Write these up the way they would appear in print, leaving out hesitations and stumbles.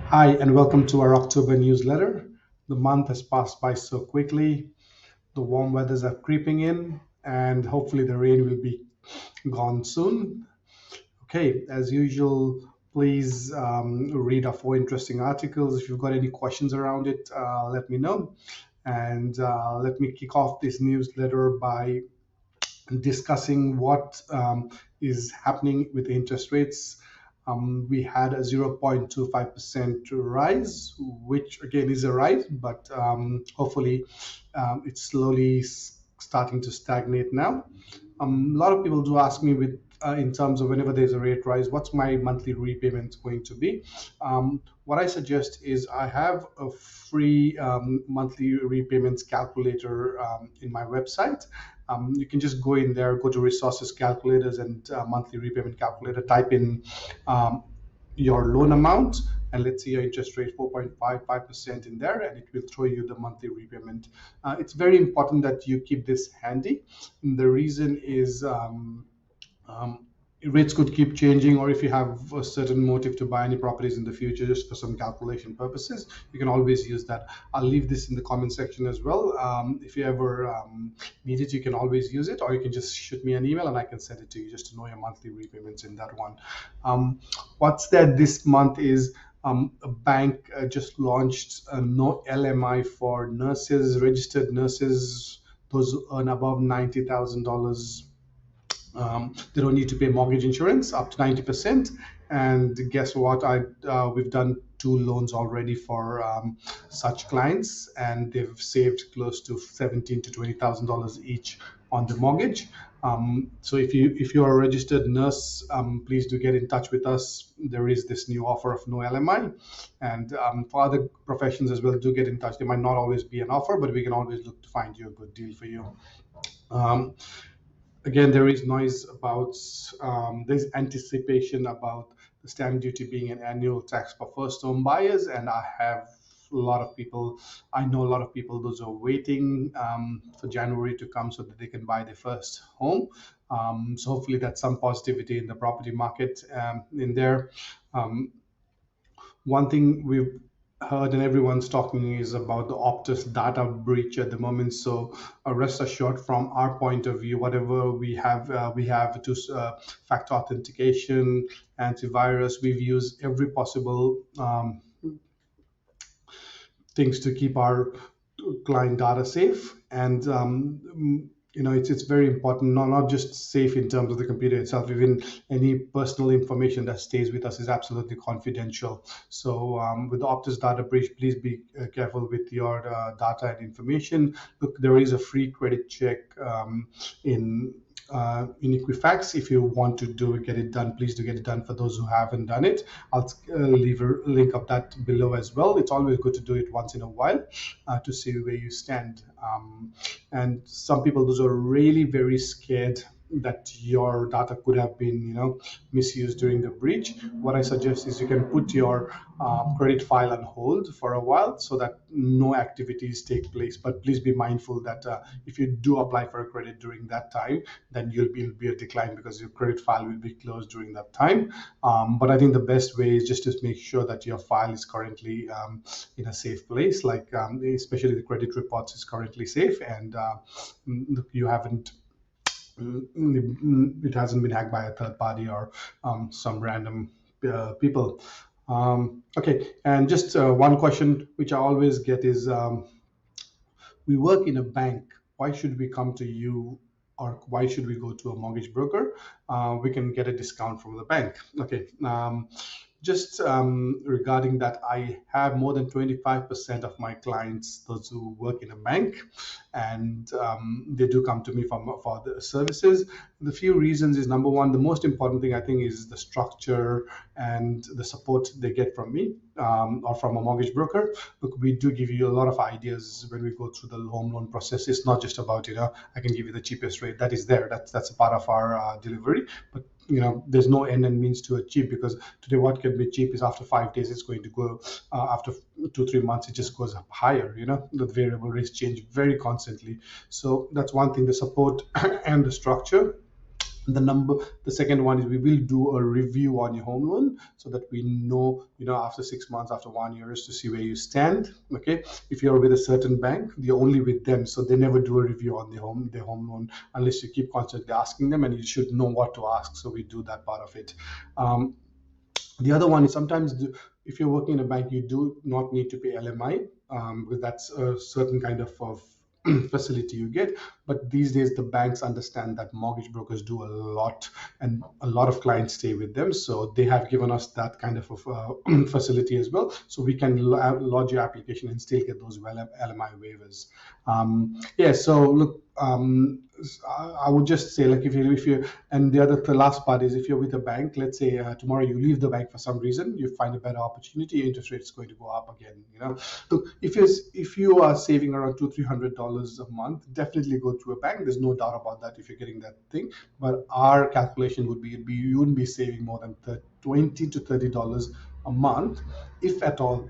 Hi, and welcome to our October newsletter. The month has passed by so quickly. The warm weathers are creeping in, and hopefully, the rain will be gone soon. Okay, as usual, please read our four interesting articles. If you've got any questions around it, let me know. And let me kick off this newsletter by discussing what is happening with interest rates. We had a 0.25% rise, which again is a rise, but hopefully it's slowly starting to stagnate now. A lot of people do ask me with in terms of whenever there's a rate rise, what's my monthly repayment going to be? What I suggest is I have a free monthly repayments calculator in my website. You can just go in there, go to resources calculators and monthly repayment calculator, type in um, your loan amount, and let's see your interest rate 4.55% in there, and it will throw you the monthly repayment. It's very important that you keep this handy. And the reason is um, rates could keep changing, or if you have a certain motive to buy any properties in the future just for some calculation purposes, you can always use that. I'll leave this in the comment section as well. If you ever need it, you can always use it, or you can just shoot me an email and I can send it to you just to know your monthly repayments in that one. What's there this month is a bank just launched a no LMI for nurses, registered nurses, those who earn above $90,000. They don't need to pay mortgage insurance up to 90%. And guess what? We've done two loans already for such clients, and they've saved close to $17,000 to $20,000 each on the mortgage. So if you're a registered nurse, please do get in touch with us. There is this new offer of no LMI, and for other professions as well, do get in touch. There might not always be an offer, but we can always look to find you a good deal for you. Um, Again, there is noise about there's anticipation about the stamp duty being an annual tax for first home buyers, and I know a lot of people those are waiting for January to come so that they can buy their first home. So hopefully that's some positivity in the property market in there. um, One thing we've heard and everyone's talking is about the Optus data breach at the moment. So rest assured, from our point of view, whatever we have to factor authentication, antivirus. We've used every possible things to keep our client data safe. And it's very important, not just safe in terms of the computer itself. Even any personal information that stays with us is absolutely confidential. So with the Optus data breach, please be careful with your data and information. Look, there is a free credit check in Equifax. If you want to get it done, please do get it done. For those who haven't done it, I'll leave a link of that below as well. It's always good to do it once in a while to see where you stand. And some people, those are really very scared that your data could have been, misused during the breach. What I suggest is you can put your credit file on hold for a while so that no activities take place. But please be mindful that if you do apply for a credit during that time, then you'll be a decline because your credit file will be closed during that time. But I think the best way is just to make sure that your file is currently in a safe place, like especially the credit reports is currently safe, and you haven't it hasn't been hacked by a third party or some random people. Okay, and just one question which I always get is, we work in a bank. Why should we come to you, or why should we go to a mortgage broker? We can get a discount from the bank. Okay. Just regarding that, I have more than 25% of my clients, those who work in a bank, and they do come to me for the services. The few reasons is, number one, the most important thing I think is the structure and the support they get from me or from a mortgage broker. Look, we do give you a lot of ideas when we go through the home loan process. It's not just about, I can give you the cheapest rate. That is there. That's a part of our delivery. But there's no end and means to achieve, because today what can be cheap is after 5 days it's going to go after 2 3 months it just goes up higher. The variable rates change very constantly. So that's one thing, the support and the structure. The second one is we will do a review on your home loan so that we know, after 6 months, after 1 year, to see where you stand. Okay, if you're with a certain bank, you're only with them, so they never do a review on their home loan unless you keep constantly asking them, and you should know what to ask, so we do that part of it. The other one is sometimes if you're working in a bank, you do not need to pay LMI, because that's a certain kind of facility you get. But these days, the banks understand that mortgage brokers do a lot, and a lot of clients stay with them. So they have given us that kind of facility as well. So we can lodge your application and still get those LMI waivers. Yeah. So look, I would just say, like, if you and the last part is, if you're with a bank, let's say tomorrow you leave the bank for some reason, you find a better opportunity, interest rate is going to go up again. Look, if you are saving around $200-300 a month, definitely go to a bank. There's no doubt about that if you're getting that thing. But our calculation would be, you wouldn't be saving more than $20 to $30 a month, if at all,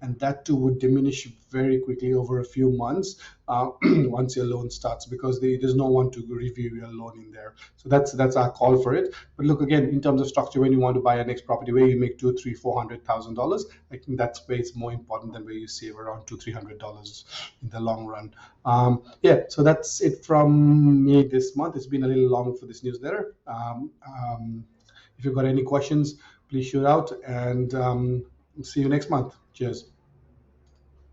and that too would diminish very quickly over a few months, once your loan starts, because there's no one to review your loan in there. So that's our call for it. But look, again, in terms of structure, when you want to buy a next property where you make two, three, $400,000, I think that's where it's more important than where you save around $200-300 in the long run. Yeah, so that's it from me this month. It's been a little long for this newsletter. If you've got any questions, please shoot out, and see you next month. Cheers.